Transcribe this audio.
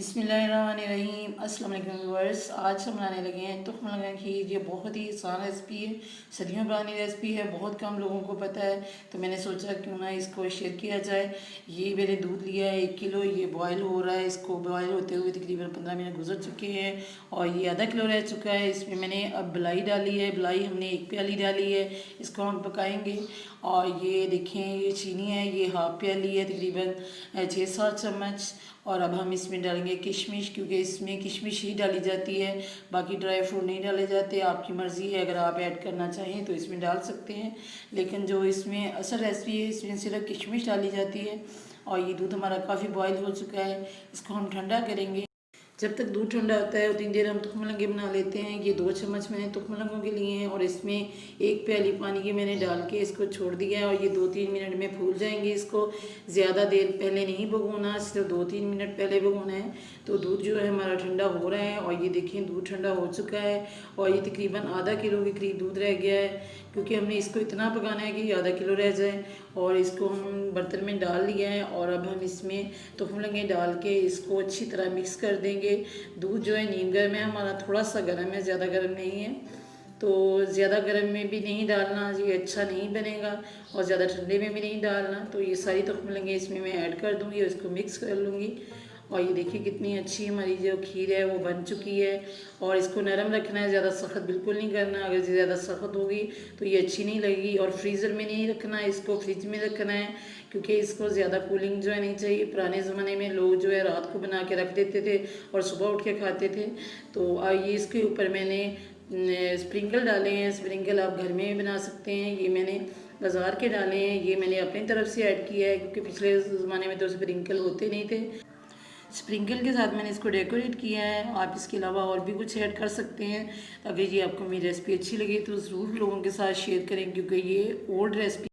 बिस्मिल्लाहिर्रहमानिर्रहीम। अस्सलाम वालेकुम व्यूअर्स। आज हम बनाने लगे हैं तुख्म लगा खीर। ये बहुत ही आसान रेसिपी है, सदियों पुरानी रेसिपी है, बहुत कम लोगों को पता है। तो मैंने सोचा क्यों ना इसको शेयर किया जाए। ये मैंने दूध लिया है 1 किलो, ये बॉयल हो रहा है। इसको बॉयल होते हुए तकरीबन 15 मिनट गुजर चुके हैं और ये आधा किलो रह चुका है। इसमें मैंने अब मलाई डाली है, मलाई हमने 1 प्याली डाली है। इसको हम पकाएंगे। और ये देखें, ये चीनी है, ये हाफ प्याली है, तकरीबन 6-7 चम्मच। और अब हम इसमें डालेंगे किशमिश, क्योंकि इसमें किशमिश ही डाली जाती है, बाकी ड्राई फ्रूट नहीं डाले जाते। आपकी मर्ज़ी है, अगर आप ऐड करना चाहें तो इसमें डाल सकते हैं, लेकिन जो इसमें असल रेसिपी है इसमें सिर्फ किशमिश डाली जाती है। और ये दूध हमारा काफ़ी बॉयल हो चुका है, इसको हम ठंडा करेंगे। जब तक दूध ठंडा होता है उतनी देर हम तुखमलंगे बना लेते हैं। ये 2 चम्मच मैंने तुखमलंगों के लिए हैं और इसमें 1 प्याली पानी की मैंने डाल के इसको छोड़ दिया है और ये 2-3 मिनट में फूल जाएंगे। इसको ज़्यादा देर पहले नहीं भगोना, सिर्फ 2-3 मिनट पहले भगोना है। तो दूध जो है हमारा ठंडा हो रहा है और ये देखें दूध ठंडा हो चुका है और ये तकरीबन आधा किलो के करीब दूध रह गया है, क्योंकि हमने इसको इतना पकाना है कि आधा किलो रह जाए। और इसको हम बर्तन में डाल लिया है और अब हम इसमें तुखमलंगे डाल के इसको अच्छी तरह मिक्स कर देंगे। दूध जो है नीम गर्म है हमारा, थोड़ा सा गर्म है, ज़्यादा गर्म नहीं है। तो ज़्यादा गर्म में भी नहीं डालना, ये अच्छा नहीं बनेगा, और ज़्यादा ठंडे में भी नहीं डालना। तो ये सारी तुखमलंगे इसमें मैं ऐड कर दूँगी और इसको मिक्स कर लूँगी। और ये देखिए कितनी अच्छी हमारी जो खीर है वो बन चुकी है। और इसको नरम रखना है, ज़्यादा सख्त बिल्कुल नहीं करना, अगर ज़्यादा सख्त होगी तो ये अच्छी नहीं लगेगी। और फ्रीज़र में नहीं रखना है, इसको फ्रिज में रखना है, क्योंकि इसको ज़्यादा कूलिंग जो है नहीं चाहिए। पुराने ज़माने में लोग जो है रात को बना के रख देते थे और सुबह उठ के खाते थे। तो ये इसके ऊपर मैंने स्प्रिंकल डाले हैं। स्प्रिंकल आप घर में भी बना सकते हैं, ये मैंने बाज़ार के डाले हैं, ये मैंने अपनी तरफ से ऐड किया है, क्योंकि पिछले ज़माने में तो स्प्रिंकल होते नहीं थे। स्प्रिंकल के साथ मैंने इसको डेकोरेट किया है। आप इसके अलावा और भी कुछ ऐड कर सकते हैं। अगर ये आपको मेरी रेसिपी अच्छी लगी तो ज़रूर लोगों के साथ शेयर करें, क्योंकि ये ओल्ड रेसिपी